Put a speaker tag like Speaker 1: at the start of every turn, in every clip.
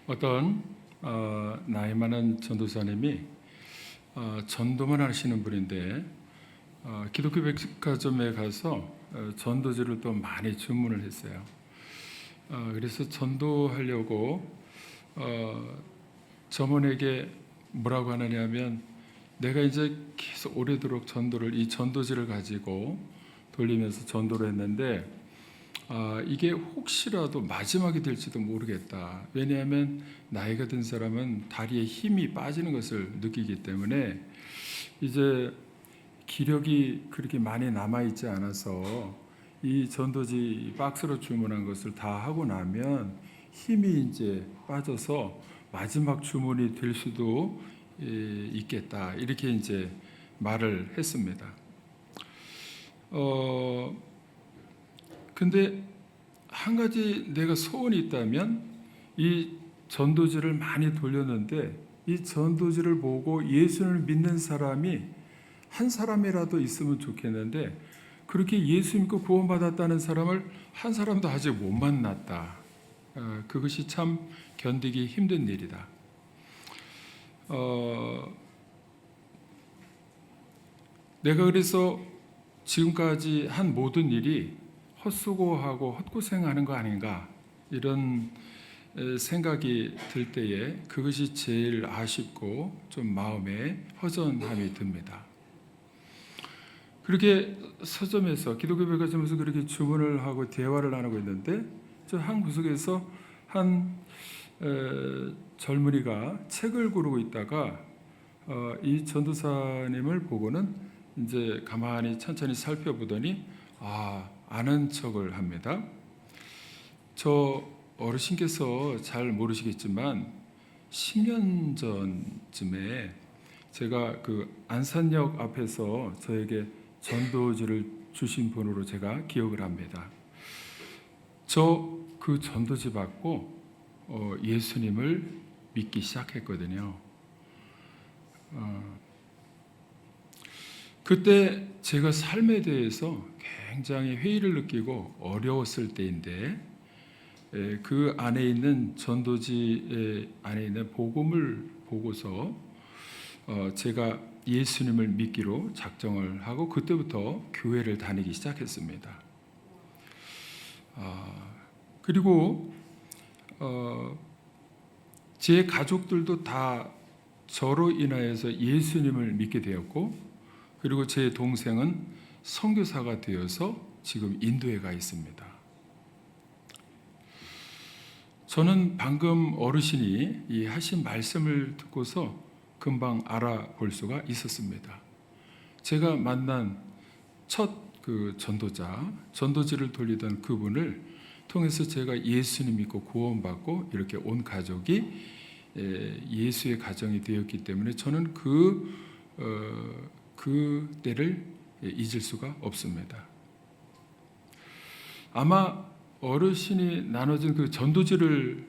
Speaker 1: 어떤 나이 많은 전도사님이 전도만 하시는 분인데 기독교 백화점에 가서 전도지를 또 많이 주문을 했어요. 그래서 전도하려고 점원에게 뭐라고 하느냐면, 내가 이제 계속 오래도록 이 전도지를 가지고 돌리면서 전도를 했는데 이게 혹시라도 마지막이 될지도 모르겠다. 왜냐하면 나이가 든 사람은 다리에 힘이 빠지는 것을 느끼기 때문에 이제 기력이 그렇게 많이 남아있지 않아서 이 전도지 박스로 주문한 것을 다 하고 나면 힘이 이제 빠져서 마지막 주문이 될 수도 있겠다. 이렇게 이제 말을 했습니다. 근데 한 가지 내가 소원이 있다면, 이 전도지를 많이 돌렸는데 이 전도지를 보고 예수를 믿는 사람이 한 사람이라도 있으면 좋겠는데, 그렇게 예수 믿고 구원받았다는 사람을 한 사람도 아직 못 만났다. 그것이 참 견디기 힘든 일이다. 내가 그래서 지금까지 한 모든 일이 헛수고하고 헛고생하는 거 아닌가, 이런 생각이 들 때에 그것이 제일 아쉽고 좀 마음에 허전함이 듭니다. 그렇게 서점에서, 기독교 백화점에서 그렇게 주문을 하고 대화를 나누고 있는데, 저 한 구석에서 한 젊은이가 책을 고르고 있다가 이 전도사님을 보고는 이제 가만히 천천히 살펴보더니 아는 척을 합니다. 저 어르신께서 잘 모르시겠지만 10년 전쯤에 제가 그 안산역 앞에서 저에게 전도지를 주신 분으로 제가 기억을 합니다. 저 그 전도지 받고 예수님을 믿기 시작했거든요. 그때 제가 삶에 대해서 굉장히 회의를 느끼고 어려웠을 때인데, 그 안에 있는 전도지 안에 있는 복음을 보고서 제가 예수님을 믿기로 작정을 하고 그때부터 교회를 다니기 시작했습니다. 그리고 제 가족들도 다 저로 인하여서 예수님을 믿게 되었고, 그리고 제 동생은 선교사가 되어서 지금 인도에 가 있습니다. 저는 방금 어르신이 이 하신 말씀을 듣고서 금방 알아볼 수가 있었습니다. 제가 만난 첫 그 전도지를 돌리던 그분을 통해서 제가 예수님 믿고 구원받고 이렇게 온 가족이 예수의 가정이 되었기 때문에 저는 그 때를 잊을 수가 없습니다. 아마 어르신이 나눠준 그 전도지를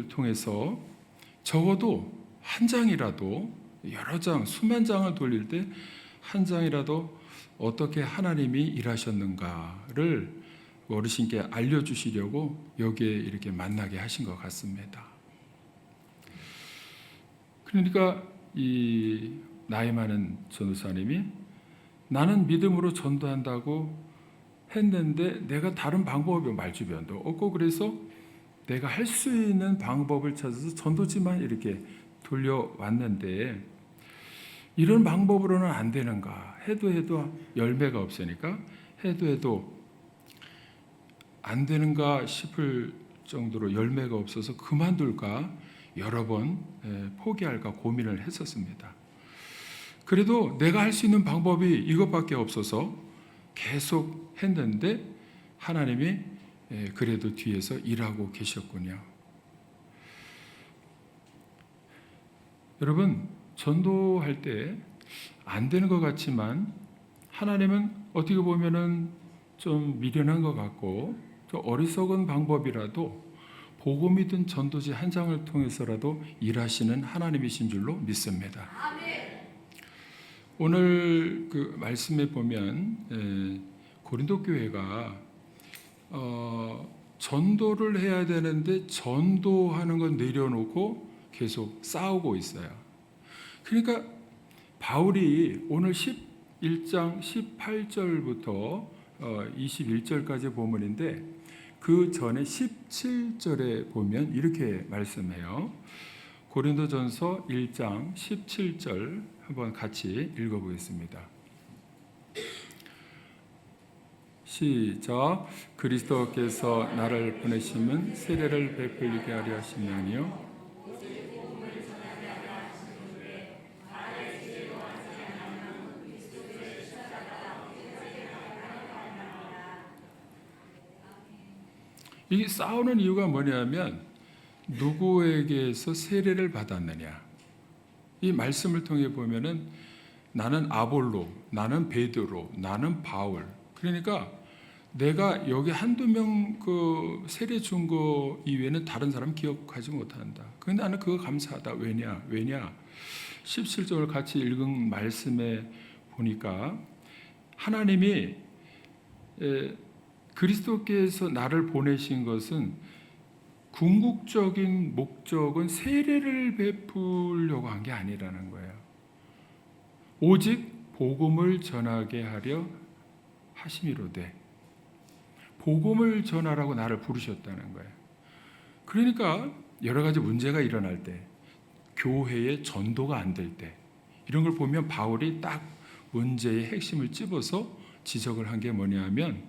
Speaker 1: 통해서 적어도 한 장이라도, 여러 장, 수만 장을 돌릴 때 한 장이라도 어떻게 하나님이 일하셨는가를 어르신께 알려주시려고 여기에 이렇게 만나게 하신 것 같습니다. 그러니까 이 나이 많은 전도사님이 나는 믿음으로 전도한다고 했는데 내가 다른 방법이 말주변도 없고, 그래서 내가 할 수 있는 방법을 찾아서 전도지만 이렇게 돌려왔는데, 이런 방법으로는 안 되는가, 해도 열매가 없으니까 해도 안 되는가 싶을 정도로 열매가 없어서 그만둘까 여러 번 포기할까 고민을 했었습니다. 그래도 내가 할 수 있는 방법이 이것밖에 없어서 계속 했는데 하나님이 그래도 뒤에서 일하고 계셨군요. 여러분, 전도할 때 안 되는 것 같지만 하나님은 어떻게 보면은 좀 미련한 것 같고 좀 어리석은 방법이라도 복음이든 전도지 한 장을 통해서라도 일하시는 하나님이신 줄로 믿습니다. 오늘 그 말씀에 보면 고린도 교회가 전도를 해야 되는데 전도하는 건 내려놓고 계속 싸우고 있어요. 그러니까 바울이 오늘 11장 18절부터 21절까지 본문인데 그 전에 17절에 보면 이렇게 말씀해요. 고린도전서 1장 17절 한번 같이 읽어보겠습니다. 시작. 그리스도께서 나를 보내심은 세례를 베풀게 하려 하심이니요 이 싸우는 이유가 뭐냐면 누구에게서 세례를 받았느냐. 이 말씀을 통해 보면은 나는 아볼로, 나는 베드로, 나는 바울. 그러니까 내가 여기 한두 명 그 세례 준 거 이외에는 다른 사람 기억하지 못한다. 근데 나는 그거 감사하다. 왜냐? 17절을 같이 읽은 말씀에 보니까 하나님이 그리스도께서 나를 보내신 것은 궁극적인 목적은 세례를 베풀려고 한 게 아니라는 거예요. 오직 복음을 전하게 하려 하심이로되 복음을 전하라고 나를 부르셨다는 거예요. 그러니까 여러 가지 문제가 일어날 때 교회의 전도가 안 될 때 이런 걸 보면 바울이 딱 문제의 핵심을 찝어서 지적을 한 게 뭐냐면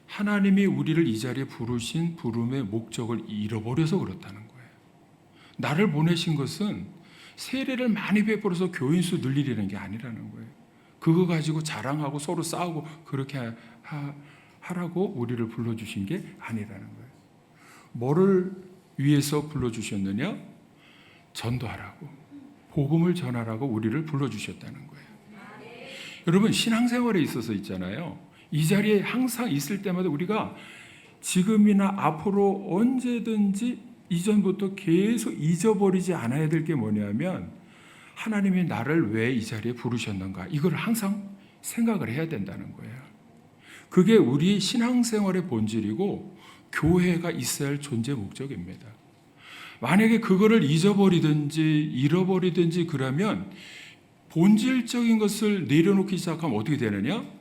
Speaker 1: 하나님이 우리를 이 자리에 부르신 부름의 목적을 잃어버려서 그렇다는 거예요. 나를 보내신 것은 세례를 많이 베풀어서 교인 수 늘리려는 게 아니라는 거예요. 그거 가지고 자랑하고 서로 싸우고 그렇게 하라고 우리를 불러주신 게 아니라는 거예요. 뭐를 위해서 불러주셨느냐? 전도하라고, 복음을 전하라고 우리를 불러주셨다는 거예요. 여러분 신앙생활에 있어서 있잖아요. 이 자리에 항상 있을 때마다 우리가 지금이나 앞으로 언제든지 이전부터 계속 잊어버리지 않아야 될 게 뭐냐면 하나님이 나를 왜 이 자리에 부르셨는가 이걸 항상 생각을 해야 된다는 거예요. 그게 우리 신앙생활의 본질이고 교회가 있어야 할 존재 목적입니다. 만약에 그거를 잊어버리든지 잃어버리든지 그러면 본질적인 것을 내려놓기 시작하면 어떻게 되느냐?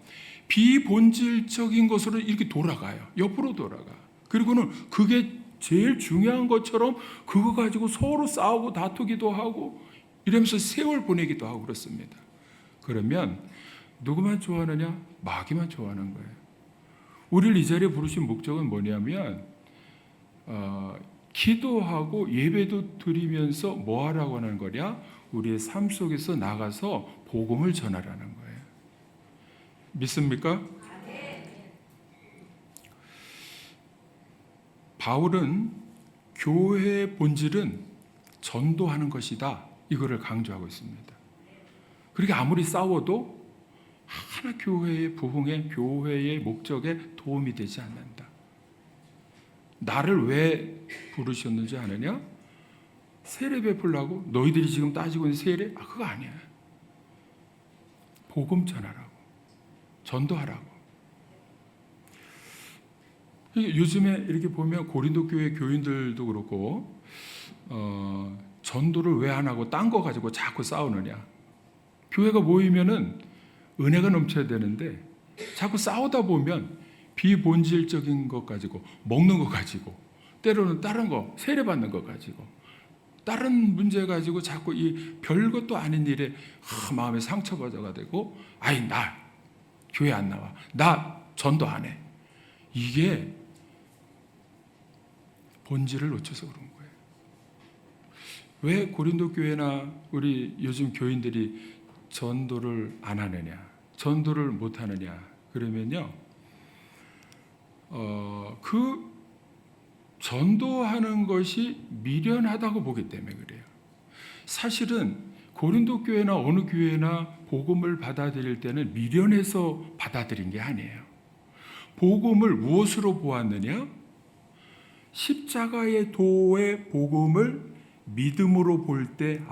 Speaker 1: 비본질적인 것으로 이렇게 돌아가요. 옆으로 돌아가. 그리고는 그게 제일 중요한 것처럼 그거 가지고 서로 싸우고 다투기도 하고 이러면서 세월 보내기도 하고 그렇습니다. 그러면 누구만 좋아하느냐? 마귀만 좋아하는 거예요. 우리를 이 자리에 부르신 목적은 뭐냐면 기도하고 예배도 드리면서 뭐 하라고 하는 거냐? 우리의 삶 속에서 나가서 복음을 전하라는 거예요. 믿습니까? 바울은 교회의 본질은 전도하는 것이다. 이거를 강조하고 있습니다. 그러니까 아무리 싸워도 하나 교회의 부흥에 교회의 목적에 도움이 되지 않는다. 나를 왜 부르셨는지 아느냐? 세례 베풀라고? 너희들이 지금 따지고 있는 세례? 그거 아니야. 복음 전하라고. 전도하라고. 요즘에 이렇게 보면 고린도 교회 교인들도 그렇고 전도를 왜 안 하고 딴 거 가지고 자꾸 싸우느냐. 교회가 모이면은 은혜가 넘쳐야 되는데 자꾸 싸우다 보면 비본질적인 것 가지고 먹는 거 가지고 때로는 다른 거 세례받는 거 가지고 다른 문제 가지고 자꾸 이 별것도 아닌 일에 마음에 상처받아가 되고 나 교회 안 나와. 나 전도 안 해. 이게 본질을 놓쳐서 그런 거예요. 왜 고린도 교회나 우리 요즘 교인들이 전도를 안 하느냐, 전도를 못 하느냐 그러면요, 그 전도하는 것이 미련하다고 보기 때문에 그래요. 사실은 고린도 교회나 어느 교회나 복음을 받아들일 때는 미련해서 받아들인 게 아니에요. 복음을 무엇으로 보았느냐? 십자가의 도의 복음을 믿음으로 볼 때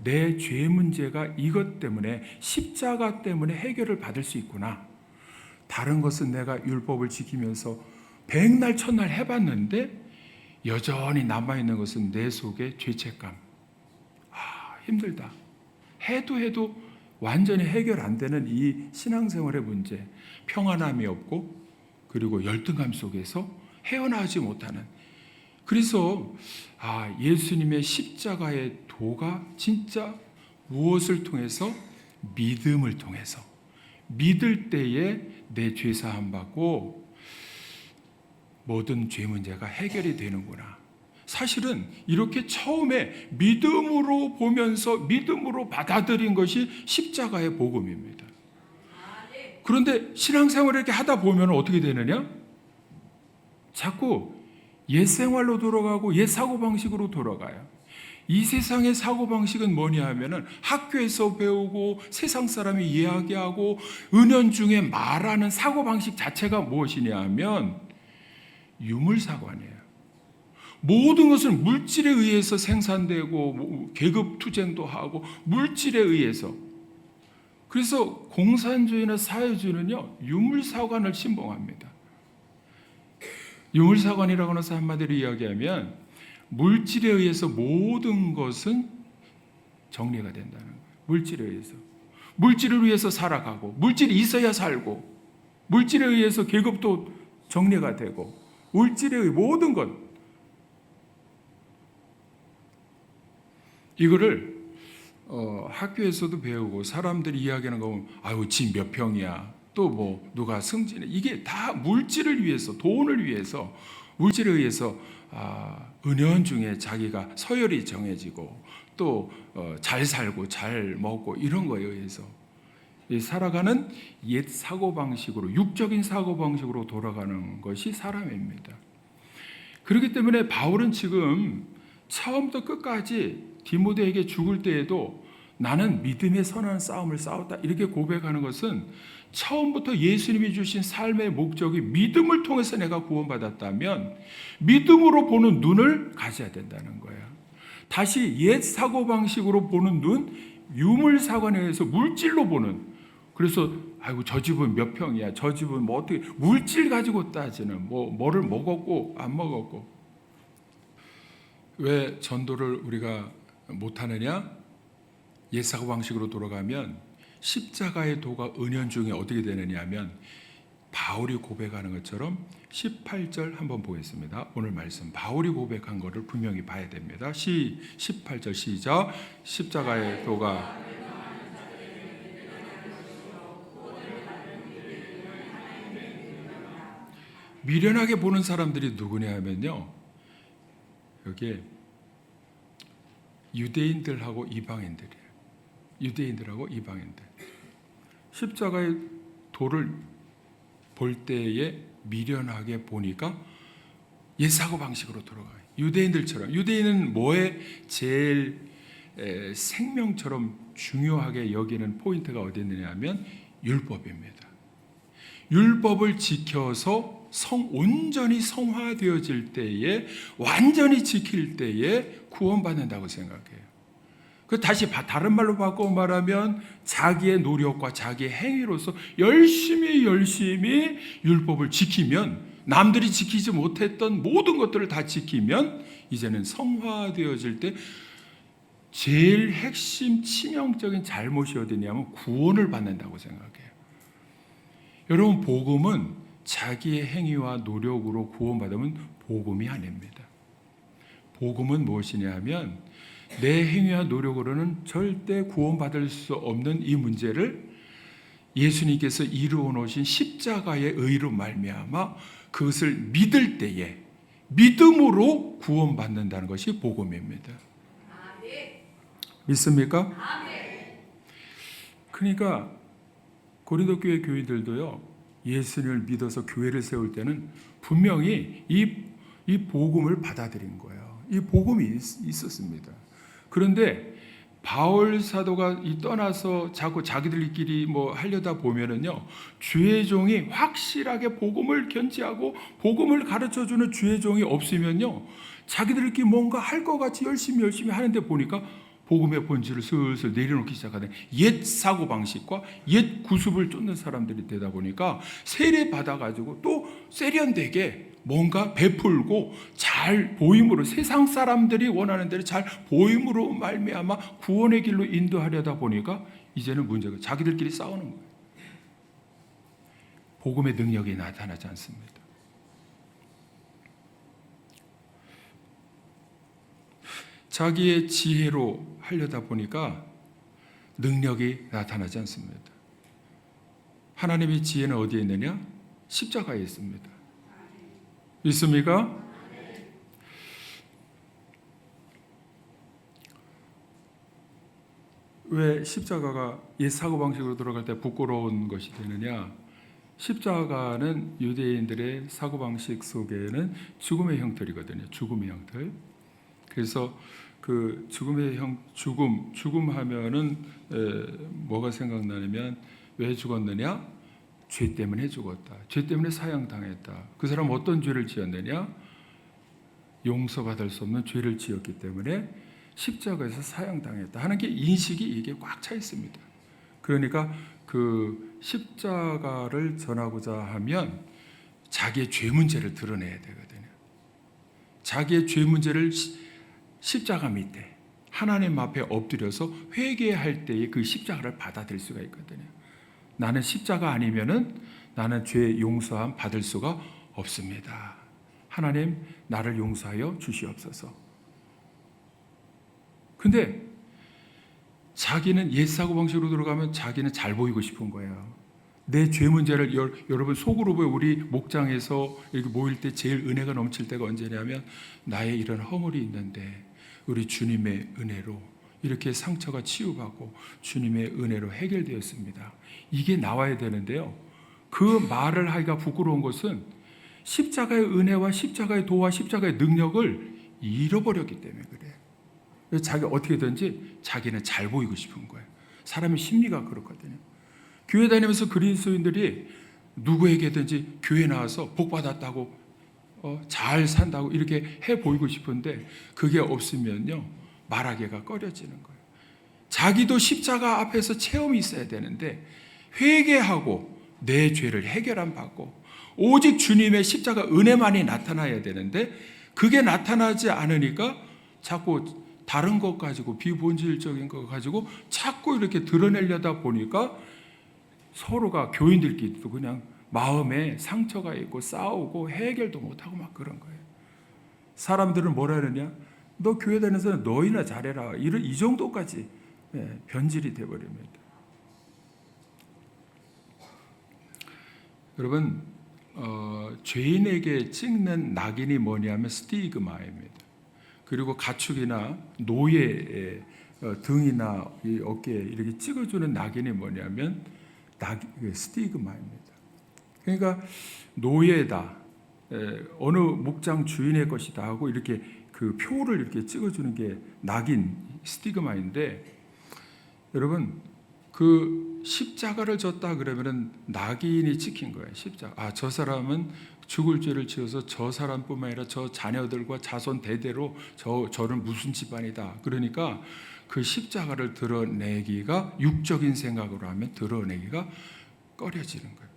Speaker 1: 내 죄 문제가 이것 때문에 십자가 때문에 해결을 받을 수 있구나. 다른 것은 내가 율법을 지키면서 백날 천날 해봤는데 여전히 남아있는 것은 내 속의 죄책감. 힘들다. 해도 완전히 해결 안 되는 이 신앙생활의 문제, 평안함이 없고 그리고 열등감 속에서 헤어나오지 못하는. 그래서 예수님의 십자가의 도가 진짜 무엇을 통해서? 믿음을 통해서. 믿을 때에 내 죄 사함 받고 모든 죄 문제가 해결이 되는구나. 사실은 이렇게 처음에 믿음으로 보면서 믿음으로 받아들인 것이 십자가의 복음입니다. 그런데 신앙생활을 이렇게 하다 보면 어떻게 되느냐? 자꾸 옛 생활로 돌아가고 옛 사고방식으로 돌아가요. 이 세상의 사고방식은 뭐냐 하면은 학교에서 배우고 세상 사람이 이야기하고 은연중에 말하는 사고방식 자체가 무엇이냐 하면 유물사관이에요. 모든 것은 물질에 의해서 생산되고 계급투쟁도 하고 물질에 의해서. 그래서 공산주의나 사회주의는요 유물사관을 신봉합니다. 유물사관이라고 해서 한마디로 이야기하면 물질에 의해서 모든 것은 정리가 된다는 거예요. 물질에 의해서. 물질을 위해서 살아가고 물질이 있어야 살고 물질에 의해서 계급도 정리가 되고 물질에 의해 모든 것. 이거를 학교에서도 배우고 사람들이 이야기하는 거 보면 아유 집 몇 평이야 또 뭐 누가 승진해 이게 다 물질을 위해서 돈을 위해서 물질에 의해서 은연중에 자기가 서열이 정해지고 또 잘 살고 잘 먹고 이런 거에 의해서 살아가는 옛 사고방식으로 육적인 사고방식으로 돌아가는 것이 사람입니다. 그렇기 때문에 바울은 지금 처음부터 끝까지 디모데에게 죽을 때에도 나는 믿음의 선한 싸움을 싸웠다 이렇게 고백하는 것은 처음부터 예수님이 주신 삶의 목적이 믿음을 통해서 내가 구원받았다면 믿음으로 보는 눈을 가져야 된다는 거예요. 다시 옛 사고방식으로 보는 눈, 유물사관에 의해서 물질로 보는. 그래서 아이고 저 집은 몇 평이야 저 집은 뭐 어떻게 물질 가지고 따지는 뭐를 먹었고 안 먹었고. 왜 전도를 우리가 못하느냐? 옛 사고방식으로 돌아가면 십자가의 도가 은연중에 어떻게 되느냐 하면 바울이 고백하는 것처럼 18절 한번 보겠습니다. 오늘 말씀 바울이 고백한 것을 분명히 봐야 됩니다. 18절 시작. 십자가의 도가 미련하게 보는 사람들이 누구냐 하면요 여기에 유대인들하고 이방인들이에요. 유대인들하고 이방인들. 십자가의 도를 볼 때에 미련하게 보니까 옛 사고방식으로 돌아가요. 유대인들처럼. 유대인은 뭐에 제일 생명처럼 중요하게 여기는 포인트가 어디 있느냐 하면 율법입니다. 율법을 지켜서 온전히 성화되어질 때에 완전히 지킬 때에 구원받는다고 생각해요. 다시 다른 말로 바꿔 말하면 자기의 노력과 자기의 행위로서 열심히 율법을 지키면 남들이 지키지 못했던 모든 것들을 다 지키면 이제는 성화되어질 때 제일 핵심 치명적인 잘못이 어디냐면 구원을 받는다고 생각해요. 여러분 복음은 자기의 행위와 노력으로 구원받으면 복음이 아닙니다. 복음은 무엇이냐 하면 내 행위와 노력으로는 절대 구원받을 수 없는 이 문제를 예수님께서 이루어 놓으신 십자가의 의로 말미암아 그것을 믿을 때에 믿음으로 구원받는다는 것이 복음입니다. 믿습니까? 그러니까 고린도 교회 교인들도요 예수님을 믿어서 교회를 세울 때는 분명히 이 복음을 받아들인 거예요. 이 복음이 있었습니다. 그런데 바울 사도가 떠나서 자꾸 자기들끼리 하려다 보면은요 주의 종이 확실하게 복음을 견지하고 복음을 가르쳐주는 주의 종이 없으면요 자기들끼리 뭔가 할 것 같이 열심히 하는데 보니까 복음의 본질을 슬슬 내려놓기 시작하는 옛 사고방식과 옛 구습을 쫓는 사람들이 되다 보니까 세례 받아가지고 또 세련되게 뭔가 베풀고 잘 보임으로 세상 사람들이 원하는 대로 잘 보임으로 말미암아 구원의 길로 인도하려다 보니까 이제는 문제가 자기들끼리 싸우는 거예요. 복음의 능력이 나타나지 않습니다. 자기의 지혜로 하려다 보니까 능력이 나타나지 않습니다. 하나님의 지혜는 어디에 있느냐? 십자가에 있습니다. 믿습니까? 왜 십자가가 옛 사고방식으로 돌아갈 때 부끄러운 것이 되느냐? 십자가는 유대인들의 사고방식 속에는 죽음의 형틀이거든요. 죽음의 형틀. 그래서 그 죽음 하면은 뭐가 생각나냐면 왜 죽었느냐? 죄 때문에 죽었다. 죄 때문에 사형당했다. 그 사람 어떤 죄를 지었느냐? 용서받을 수 없는 죄를 지었기 때문에 십자가에서 사형당했다 하는 게 인식이 이게 꽉 차 있습니다. 그러니까 그 십자가를 전하고자 하면 자기의 죄 문제를 드러내야 되거든요. 자기의 죄 문제를 십자가 밑에 하나님 앞에 엎드려서 회개할 때에 그 십자가를 받아들일 수가 있거든요. 나는 십자가 아니면은 나는 죄 용서함 받을 수가 없습니다. 하나님 나를 용서하여 주시옵소서. 근데 자기는 옛 사고방식으로 들어가면 자기는 잘 보이고 싶은 거예요. 내 죄 문제를 여러분 속으로 보여. 우리 목장에서 이렇게 모일 때 제일 은혜가 넘칠 때가 언제냐면 나의 이런 허물이 있는데 우리 주님의 은혜로 이렇게 상처가 치유받고 주님의 은혜로 해결되었습니다. 이게 나와야 되는데요. 그 말을 하기가 부끄러운 것은 십자가의 은혜와 십자가의 도와 십자가의 능력을 잃어버렸기 때문에 그래요. 자기가 어떻게든지 자기는 잘 보이고 싶은 거예요. 사람의 심리가 그렇거든요. 교회 다니면서 그리스도인들이 누구에게든지 교회 나와서 복 받았다고 잘 산다고 이렇게 해 보이고 싶은데 그게 없으면요 말하기가 꺼려지는 거예요. 자기도 십자가 앞에서 체험이 있어야 되는데 회개하고 내 죄를 해결함 받고 오직 주님의 십자가 은혜만이 나타나야 되는데 그게 나타나지 않으니까 자꾸 다른 것 가지고 비본질적인 것 가지고 자꾸 이렇게 드러내려다 보니까 서로가 교인들끼리도 그냥 마음에 상처가 있고 싸우고 해결도 못하고 막 그런 거예요. 사람들은 뭐라 그러냐? 너 교회 다니면서 너희나 잘해라. 이 정도까지 변질이 되어버립니다. 여러분 죄인에게 찍는 낙인이 뭐냐면 스티그마입니다. 그리고 가축이나 노예의 등이나 이 어깨에 이렇게 찍어주는 낙인이 뭐냐면 스티그마입니다. 그러니까 노예다, 어느 목장 주인의 것이다 하고 이렇게 그 표를 이렇게 찍어주는 게 낙인, 스티그마인데 여러분 그 십자가를 졌다 그러면은 낙인이 찍힌 거예요. 십자가. 아, 저 사람은 죽을 죄를 지어서 저 사람뿐만 아니라 저 자녀들과 자손 대대로 저는 무슨 집안이다. 그러니까 그 십자가를 드러내기가 육적인 생각으로 하면 드러내기가 꺼려지는 거예요.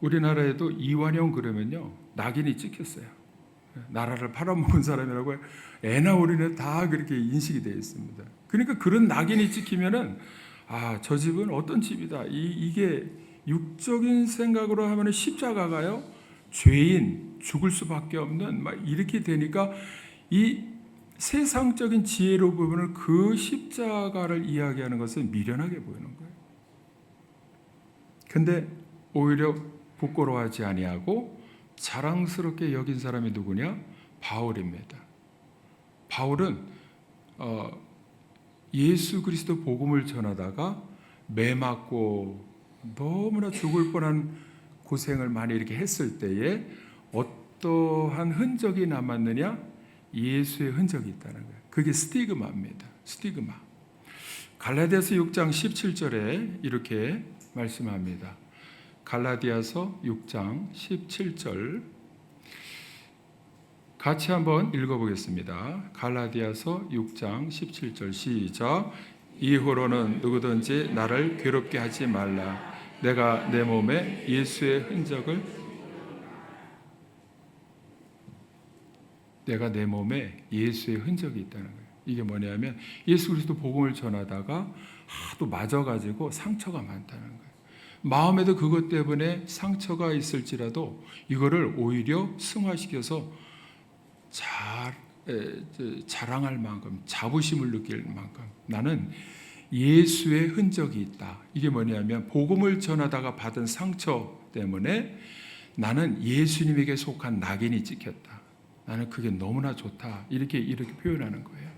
Speaker 1: 우리나라에도 이완용 그러면요 낙인이 찍혔어요. 나라를 팔아먹은 사람이라고 애나 어린애 다 그렇게 인식이 되어 있습니다. 그러니까 그런 낙인이 찍히면은 아, 저 집은 어떤 집이다. 이게 육적인 생각으로 하면 십자가가요 죄인 죽을 수밖에 없는 막 이렇게 되니까 이 세상적인 지혜로 보면 그 십자가를 이야기하는 것은 미련하게 보이는 거예요. 근데 오히려 부끄러워하지 아니하고 자랑스럽게 여긴 사람이 누구냐? 바울입니다. 바울은 예수 그리스도 복음을 전하다가 매 맞고 너무나 죽을 뻔한 고생을 많이 이렇게 했을 때에 어떠한 흔적이 남았느냐? 예수의 흔적이 있다는 거예요. 그게 스티그마입니다. 스티그마. 갈라디아서 6장 17절에 이렇게 말씀합니다. 갈라디아서 6장 17절 같이 한번 읽어보겠습니다. 갈라디아서 6장 17절 시작. 이후로는 누구든지 나를 괴롭게 하지 말라. 내가 내 몸에 예수의 흔적이 있다는 거예요. 이게 뭐냐면 예수 그리스도 복음을 전하다가 하도 맞아가지고 상처가 많다는 거예요. 마음에도 그것 때문에 상처가 있을지라도 이거를 오히려 승화시켜서 자랑할 만큼, 자부심을 느낄 만큼 나는 예수의 흔적이 있다. 이게 뭐냐면 복음을 전하다가 받은 상처 때문에 나는 예수님에게 속한 낙인이 찍혔다. 나는 그게 너무나 좋다. 이렇게 표현하는 거예요.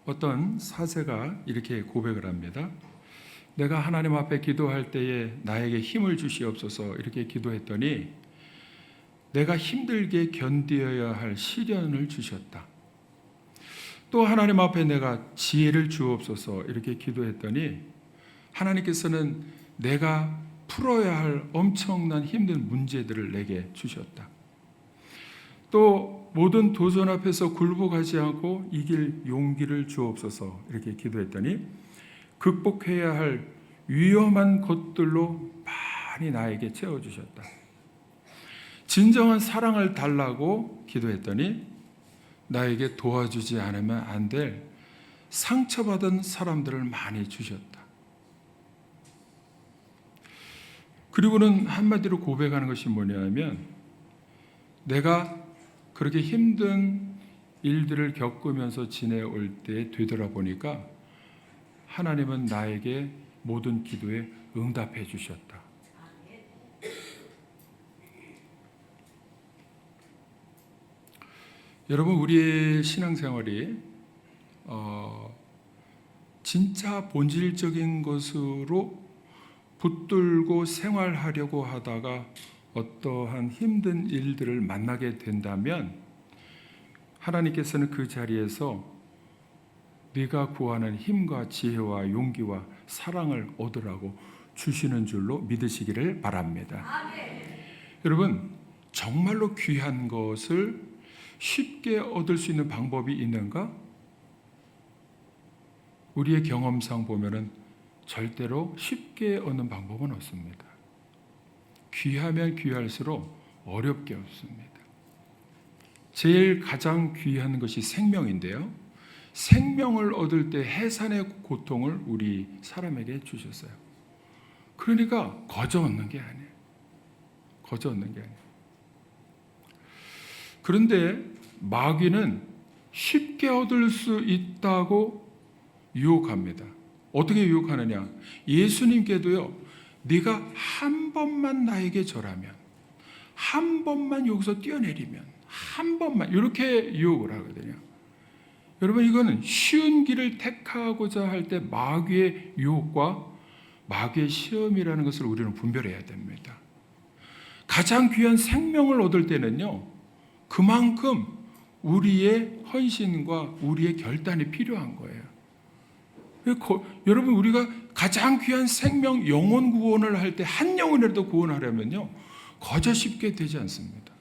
Speaker 1: 어떤 사제가 이렇게 고백을 합니다. 내가 하나님 앞에 기도할 때에 나에게 힘을 주시옵소서 이렇게 기도했더니 내가 힘들게 견디어야 할 시련을 주셨다. 또 하나님 앞에 내가 지혜를 주옵소서 이렇게 기도했더니 하나님께서는 내가 풀어야 할 엄청난 힘든 문제들을 내게 주셨다. 또 모든 도전 앞에서 굴복하지 않고 이길 용기를 주옵소서 이렇게 기도했더니 극복해야 할 위험한 것들로 많이 나에게 채워주셨다. 진정한 사랑을 달라고 기도했더니 나에게 도와주지 않으면 안 될 상처받은 사람들을 많이 주셨다. 그리고는 한마디로 고백하는 것이 뭐냐면 내가 그렇게 힘든 일들을 겪으면서 지내올 때 되돌아보니까 하나님은 나에게 모든 기도에 응답해 주셨다. 여러분 우리의 신앙생활이 진짜 본질적인 것으로 붙들고 생활하려고 하다가 어떠한 힘든 일들을 만나게 된다면 하나님께서는 그 자리에서 네가 구하는 힘과 지혜와 용기와 사랑을 얻으라고 주시는 줄로 믿으시기를 바랍니다. 여러분 정말로 귀한 것을 쉽게 얻을 수 있는 방법이 있는가? 우리의 경험상 보면은 절대로 쉽게 얻는 방법은 없습니다. 귀하면 귀할수록 어렵게 얻습니다. 제일 가장 귀한 것이 생명인데요. 생명을 얻을 때 해산의 고통을 우리 사람에게 주셨어요. 그러니까 거저 얻는 게 아니에요. 거저 얻는 게 아니에요. 그런데 마귀는 쉽게 얻을 수 있다고 유혹합니다. 어떻게 유혹하느냐? 예수님께도요. 네가 한 번만 나에게 절하면, 한 번만 여기서 뛰어내리면, 한 번만 이렇게 유혹을 하거든요. 여러분 이거는 쉬운 길을 택하고자 할 때 마귀의 유혹과 마귀의 시험이라는 것을 우리는 분별해야 됩니다. 가장 귀한 생명을 얻을 때는요. 그만큼 우리의 헌신과 우리의 결단이 필요한 거예요. 여러분 우리가 가장 귀한 생명 영혼 구원을 할 때 한 영혼이라도 구원하려면요 거저 쉽게 되지 않습니다.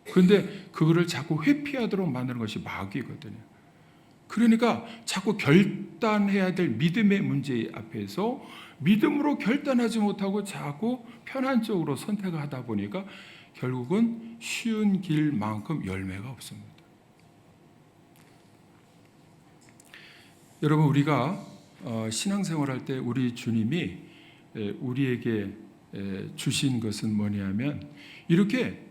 Speaker 1: 그런데 그거를 자꾸 회피하도록 만드는 것이 마귀거든요. 그러니까 자꾸 결단해야 될 믿음의 문제 앞에서 믿음으로 결단하지 못하고 자꾸 편한 쪽으로 선택하다 보니까 결국은 쉬운 길만큼 열매가 없습니다. 여러분 우리가 신앙생활할 때 우리 주님이 우리에게 주신 것은 뭐냐면 이렇게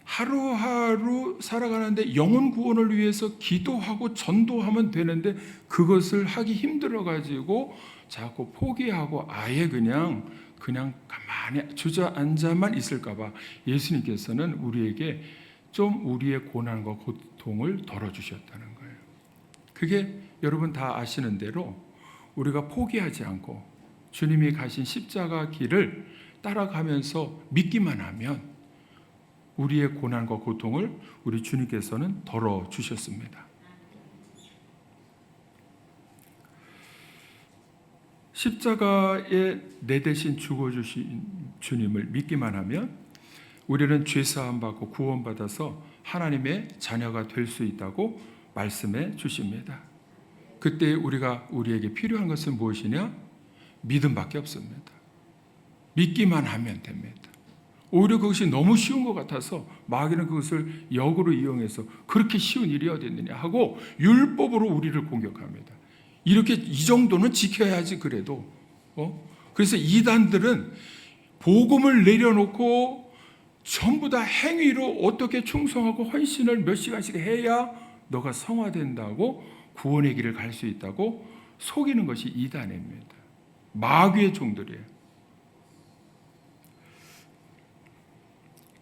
Speaker 1: 하루하루 살아가는데 영혼 구원을 위해서 기도하고 전도하면 되는데 그것을 하기 힘들어가지고 자꾸 포기하고 아예 그냥 가만히 주저앉아만 있을까봐 예수님께서는 우리에게 좀 우리의 고난과 고통을 덜어주셨다는 거예요. 그게 여러분 다 아시는 대로 우리가 포기하지 않고 주님이 가신 십자가 길을 따라가면서 믿기만 하면 우리의 고난과 고통을 우리 주님께서는 덜어주셨습니다. 십자가에 내 대신 죽어주신 주님을 믿기만 하면 우리는 죄사함 받고 구원받아서 하나님의 자녀가 될 수 있다고 말씀해 주십니다. 그때 우리에게 필요한 것은 무엇이냐? 믿음밖에 없습니다. 믿기만 하면 됩니다. 오히려 그것이 너무 쉬운 것 같아서 마귀는 그것을 역으로 이용해서 그렇게 쉬운 일이 어디 있느냐 하고 율법으로 우리를 공격합니다. 이렇게 이 정도는 지켜야지 그래도. 그래서 이단들은 복음을 내려놓고 전부 다 행위로 어떻게 충성하고 헌신을 몇 시간씩 해야 너가 성화된다고 구원의 길을 갈 수 있다고 속이는 것이 이단입니다. 마귀의 종들이에요.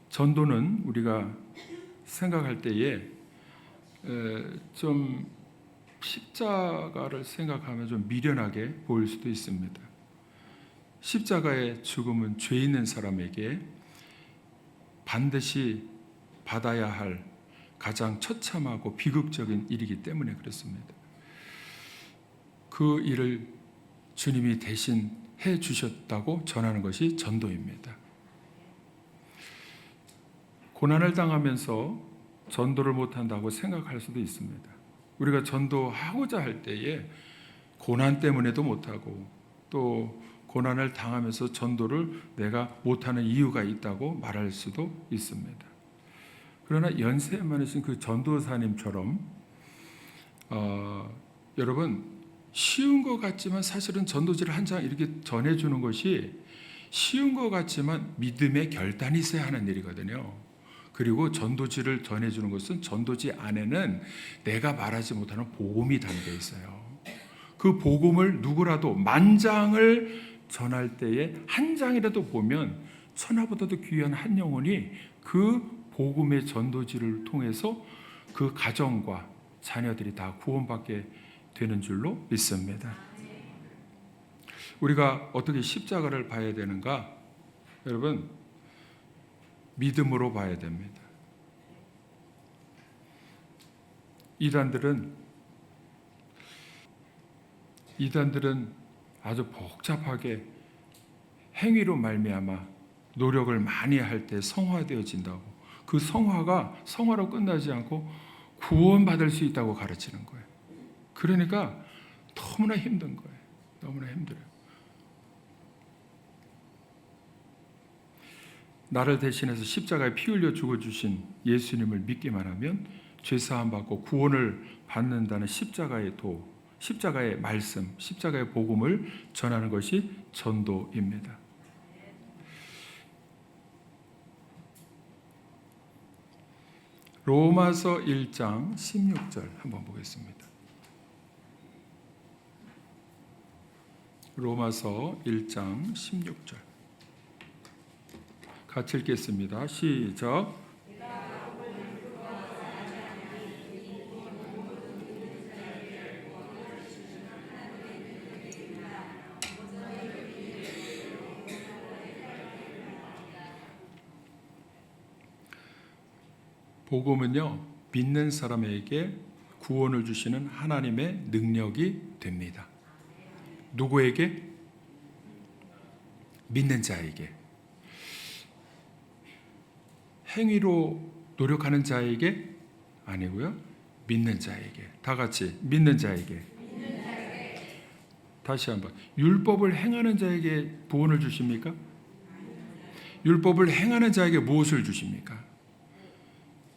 Speaker 1: 전도는 우리가 생각할 때에 좀 십자가를 생각하면 좀 미련하게 보일 수도 있습니다. 십자가의 죽음은 죄 있는 사람에게 반드시 받아야 할 가장 처참하고 비극적인 일이기 때문에 그렇습니다. 그 일을 주님이 대신 해 주셨다고 전하는 것이 전도입니다. 고난을 당하면서 전도를 못한다고 생각할 수도 있습니다. 우리가 전도하고자 할 때에 고난 때문에도 못하고 또 고난을 당하면서 전도를 내가 못하는 이유가 있다고 말할 수도 있습니다. 그러나 연세 많으신 그 전도사님처럼 여러분 쉬운 것 같지만 사실은 전도지를 한 장 이렇게 전해주는 것이 쉬운 것 같지만 믿음의 결단이 있어야 하는 일이거든요. 그리고 전도지를 전해주는 것은 전도지 안에는 내가 말하지 못하는 복음이 담겨 있어요. 그 복음을 누구라도 만장을 전할 때에 한 장이라도 보면 천하보다도 귀한 한 영혼이 그 복음의 전도지를 통해서 그 가정과 자녀들이 다 구원받게 되는 줄로 믿습니다. 우리가 어떻게 십자가를 봐야 되는가? 여러분, 믿음으로 봐야 됩니다. 이단들은 아주 복잡하게 행위로 말미암아 노력을 많이 할 때 성화되어진다고, 그 성화가 성화로 끝나지 않고 구원받을 수 있다고 가르치는 거예요. 그러니까 너무나 힘든 거예요. 너무나 힘들어요. 나를 대신해서 십자가에 피 흘려 죽어주신 예수님을 믿기만 하면 죄사함 받고 구원을 받는다는 십자가의 도, 십자가의 말씀, 십자가의 복음을 전하는 것이 전도입니다. 로마서 1장 16절 한번 보겠습니다. 로마서 1장 16절 같이 읽겠습니다. 시작. 복음은요, 믿는 사람에게 구원을 주시는 하나님의 능력이 됩니다. 누구에게? 믿는 자에게. 행위로 노력하는 자에게? 아니고요, 믿는 자에게. 다 같이 믿는 자에게. 다시 한번. 율법을 행하는 자에게 구원을 주십니까? 율법을 행하는 자에게 무엇을 주십니까?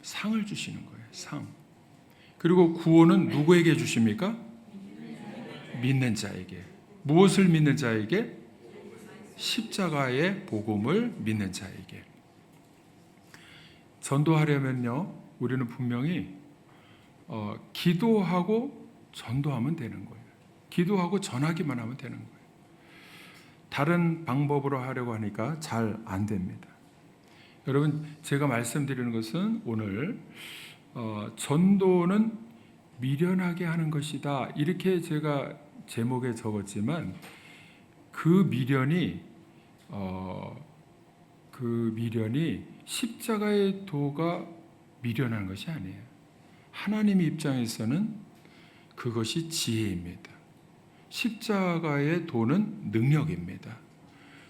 Speaker 1: 상을 주시는 거예요. 상. 그리고 구원은 누구에게 주십니까? 믿는 자에게. 무엇을 믿는 자에게? 십자가의 복음을 믿는 자에게. 전도하려면요, 우리는 분명히 기도하고 전도하면 되는 거예요. 기도하고 전하기만 하면 되는 거예요. 다른 방법으로 하려고 하니까 잘 안 됩니다. 여러분, 제가 말씀드리는 것은 오늘 전도는 미련하게 하는 것이다, 이렇게 제가 제목에 적었지만 그 미련이 십자가의 도가 미련한 것이 아니에요. 하나님의 입장에서는 그것이 지혜입니다. 십자가의 도는 능력입니다.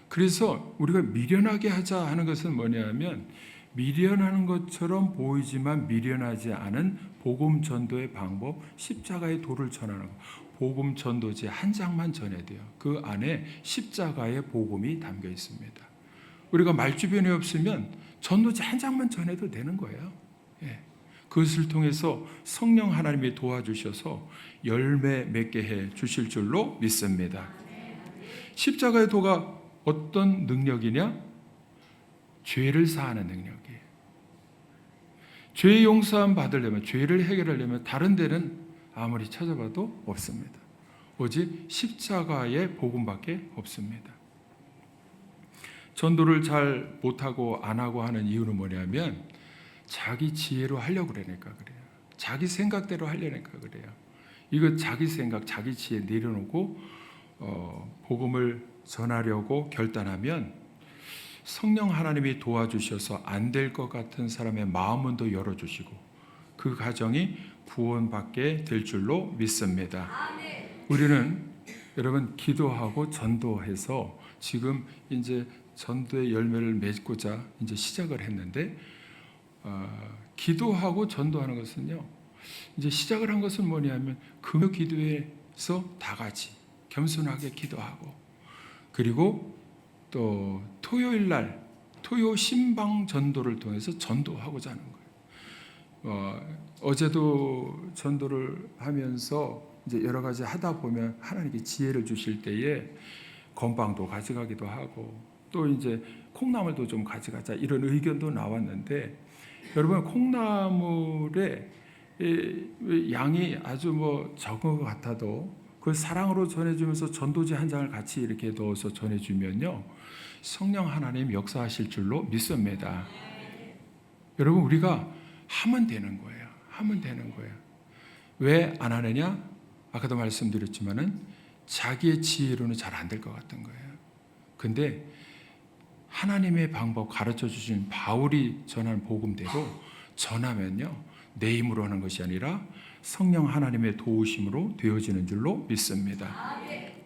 Speaker 1: 그래서 우리가 미련하게 하자 하는 것은 뭐냐면, 미련하는 것처럼 보이지만 미련하지 않은 복음 전도의 방법, 십자가의 도를 전하는 것. 복음 전도지 한 장만 전해야 돼요. 그 안에 십자가의 복음이 담겨 있습니다. 우리가 말주변이 없으면 전도지 한 장만 전해도 되는 거예요. 예. 그것을 통해서 성령 하나님이 도와주셔서 열매 맺게 해 주실 줄로 믿습니다. 십자가의 도가 어떤 능력이냐? 죄를 사하는 능력이에요. 죄 용서함 받으려면, 죄를 해결하려면 다른 데는 아무리 찾아봐도 없습니다. 오직 십자가의 복음밖에 없습니다. 전도를 잘 못하고 안 하고 하는 이유는 뭐냐면 자기 지혜로 하려고 그러니까 그래요. 자기 생각대로 하려니까 그래요. 이거 자기 생각, 자기 지혜 내려놓고 복음을 전하려고 결단하면 성령 하나님이 도와주셔서 안 될 것 같은 사람의 마음문도 열어주시고 그 가정이 구원받게 될 줄로 믿습니다. 우리는 여러분 기도하고 전도해서 지금 이제 전도의 열매를 맺고자 이제 시작을 했는데 기도하고 전도하는 것은요. 이제 시작을 한 것은 뭐냐면 금요 기도회에서 다 같이 겸손하게 기도하고 그리고 또 토요일 날 토요 신방 전도를 통해서 전도하고자 하는 거예요. 어제도 전도를 하면서 이제 여러 가지 하다 보면 하나님께 지혜를 주실 때에 건빵도 가져가기도 하고 또 이제 콩나물도 좀 가져가자 이런 의견도 나왔는데 여러분 콩나물의 양이 아주 적은 것 같아도 그걸 사랑으로 전해주면서 전도지 한 장을 같이 이렇게 넣어서 전해주면요 성령 하나님 역사하실 줄로 믿습니다. 여러분 우리가 하면 되는 거예요. 하면 되는 거예요. 왜 안 하느냐? 아까도 말씀드렸지만은 자기의 지혜로는 잘 안 될 것 같은 거예요. 근데 하나님의 방법 가르쳐 주신 바울이 전한 복음대로 전하면요 내 힘으로 하는 것이 아니라 성령 하나님의 도우심으로 되어지는 줄로 믿습니다.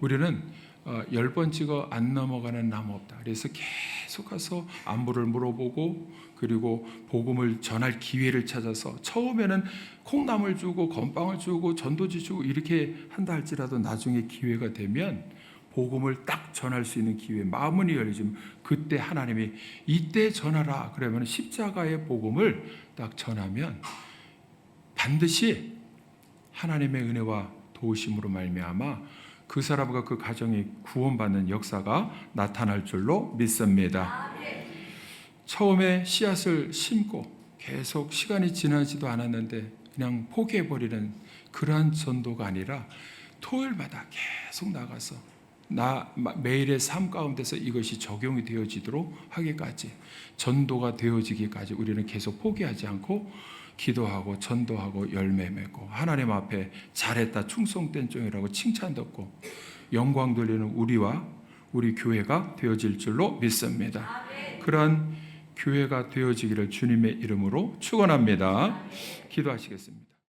Speaker 1: 우리는 10번 찍어 안 넘어가는 나무 없다. 그래서 계속 가서 안부를 물어보고 그리고 복음을 전할 기회를 찾아서 처음에는 콩나물 주고 건빵을 주고 전도지 주고 이렇게 한다 할지라도 나중에 기회가 되면 복음을 딱 전할 수 있는 기회, 마음문이 열리지면 그때 하나님이 이때 전하라 그러면 십자가의 복음을 딱 전하면 반드시 하나님의 은혜와 도우심으로 말미암아 그 사람과 그 가정이 구원받는 역사가 나타날 줄로 믿습니다. 처음에 씨앗을 심고 계속 시간이 지나지도 않았는데 그냥 포기해버리는 그러한 전도가 아니라 토요일마다 계속 나가서 매일의 삶 가운데서 이것이 적용이 되어지도록 하기까지 전도가 되어지기까지 우리는 계속 포기하지 않고 기도하고 전도하고 열매 맺고 하나님 앞에 잘했다 충성된 종이라고 칭찬 듣고 영광 돌리는 우리와 우리 교회가 되어질 줄로 믿습니다. 그러한 교회가 되어지기를 주님의 이름으로 축원합니다. 기도하시겠습니다.